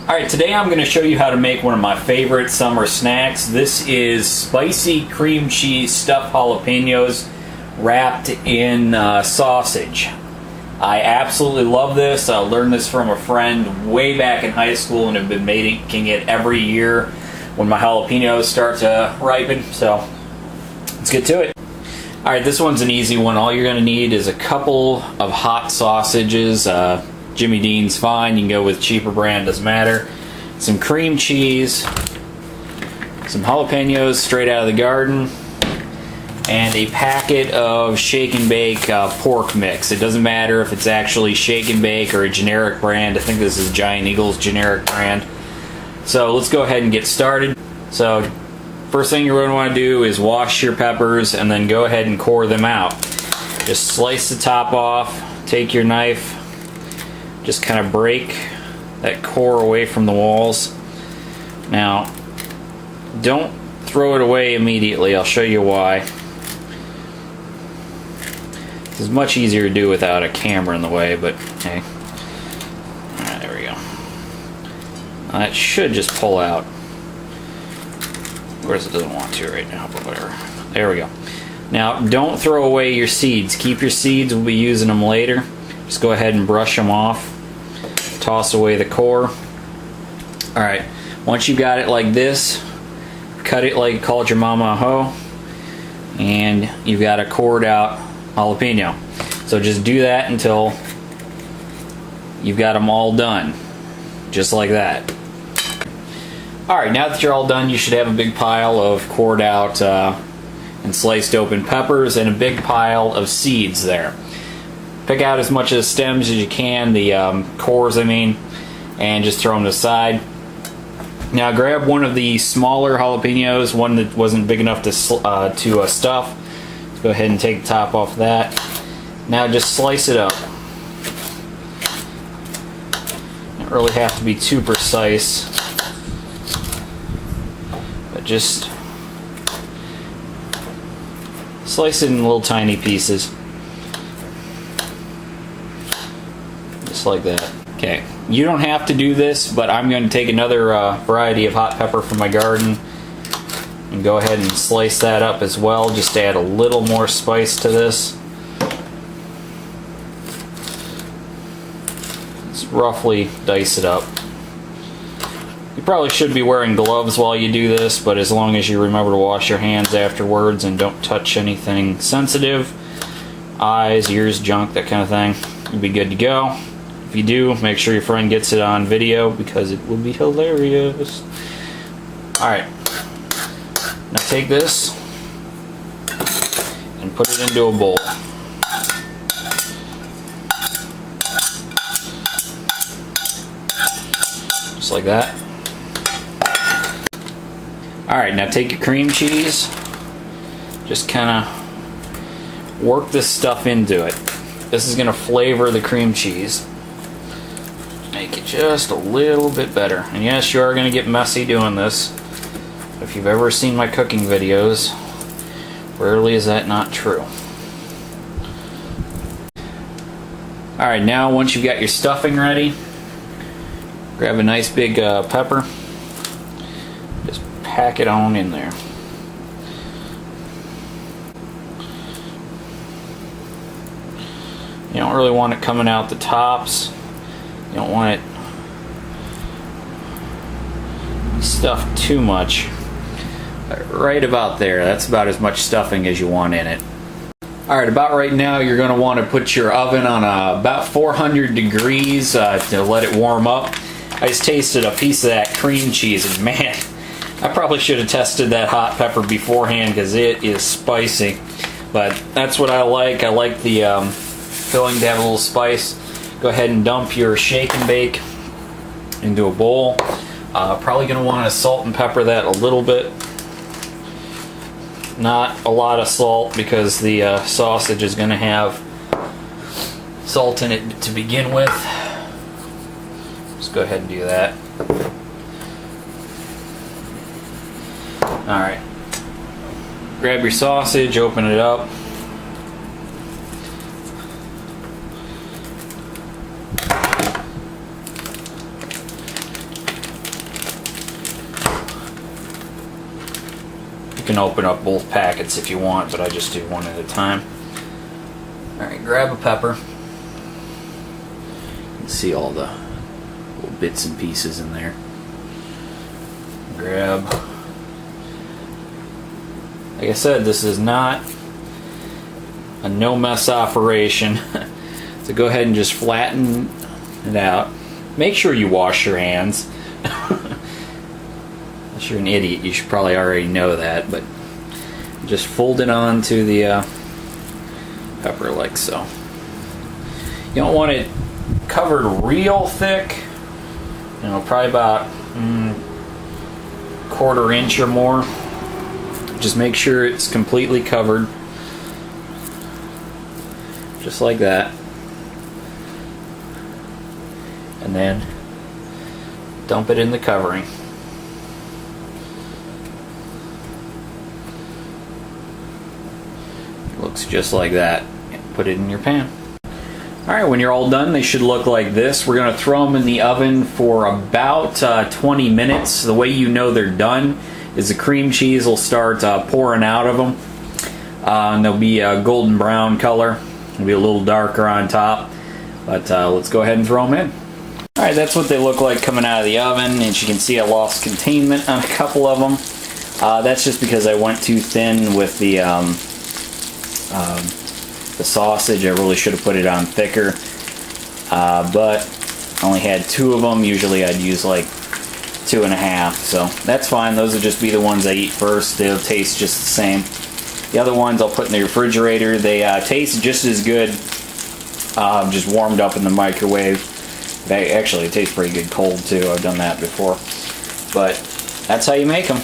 Alright, today I'm going to show you how to make one of my favorite summer snacks. This is spicy cream cheese stuffed jalapenos wrapped in sausage. I absolutely love this. I learned this from a friend way back in high school and have been making it every year when my jalapenos start to ripen. So let's get to it. Alright, this one's an easy one. All you're going to need is a couple of hot sausages. Jimmy Dean's fine. You can go with cheaper brand, doesn't matter. Some cream cheese, some jalapenos straight out of the garden, and a packet of shake and bake pork mix. It doesn't matter if it's actually shake and bake or a generic brand. I think this is Giant Eagle's generic brand. So let's go ahead and get started. So first thing you're going to want to do is wash your peppers and then go ahead and core them out. Just slice the top off, take your knife, just kind of break that core away from the walls. Now, don't throw it away immediately. I'll show you why. This is much easier to do without a camera in the way, but hey. Alright, there we go. That should just pull out. Of course it doesn't want to right now, but whatever. There we go. Now, don't throw away your seeds. Keep your seeds. We'll be using them later. Just go ahead and brush them off. Toss away the core. Alright, once you got it like this, cut it like you called your mama a hoe, and you've got a cored out jalapeno. So just do that until you've got them all done. Just like that. Alright, now that you're all done, you should have a big pile of cored out and sliced open peppers and a big pile of seeds there. Pick out as much of the stems as you can, the cores I mean, and just throw them aside. Now grab one of the smaller jalapenos, one that wasn't big enough to stuff. Let's go ahead and take the top off that. Now just slice it up. Don't really have to be too precise, but just slice it in little tiny pieces. Just like that. Okay, you don't have to do this, but I'm going to take another variety of hot pepper from my garden and go ahead and slice that up as well, just to add a little more spice to this. Let's roughly dice it up. You probably should be wearing gloves while you do this, but as long as you remember to wash your hands afterwards and don't touch anything sensitive, eyes, ears, junk, that kind of thing, you'll be good to go. If you do, make sure your friend gets it on video because it will be hilarious. Alright, now take this and put it into a bowl. Just like that. Alright, now take your cream cheese, just kind of work this stuff into it. This is going to flavor the cream cheese. Make it just a little bit better. And yes, you are going to get messy doing this. If you've ever seen my cooking videos, rarely is that not true. Alright, now once you've got your stuffing ready, grab a nice big pepper. Just pack it on in there. You don't really want it coming out the tops. You don't want it stuffed too much. Right about there. That's about as much stuffing as you want in it. Alright, about right now you're going to want to put your oven on about 400 degrees to let it warm up. I just tasted a piece of that cream cheese and man, I probably should have tested that hot pepper beforehand because it is spicy. But that's what I like. I like the filling to have a little spice. Go ahead and dump your shake and bake into a bowl. Probably going to want to salt and pepper that a little bit. Not a lot of salt because the sausage is going to have salt in it to begin with. Just go ahead and do that. Alright. Grab your sausage, open it up. can open up both packets if you want, but I just do one at a time. Alright, grab a pepper. You can see all the little bits and pieces in there. Grab. Like I said, this is not a no-mess operation. So go ahead and just flatten it out. Make sure you wash your hands. Unless you're an idiot, you should probably already know that, but just fold it onto the pepper like so. You don't want it covered real thick, you know, probably about quarter inch or more. Just make sure it's completely covered, just like that, and then dump it in the covering. Looks just like that. Put it in your pan. Alright, when you're all done, they should look like this. We're going to throw them in the oven for about 20 minutes. The way you know they're done is the cream cheese will start pouring out of them. And they'll be a golden brown color. It'll be a little darker on top. But let's go ahead and throw them in. Alright, that's what they look like coming out of the oven. And you can see I lost containment on a couple of them. That's just because I went too thin with the sausage. I really should have put it on thicker, but I only had 2 of them. Usually I'd use like 2.5, so that's fine. Those will just be the ones I eat first. They'll taste just the same. The other ones I'll put in the refrigerator. They taste just as good, just warmed up in the microwave. They actually taste pretty good cold too. I've done that before, but that's how you make them.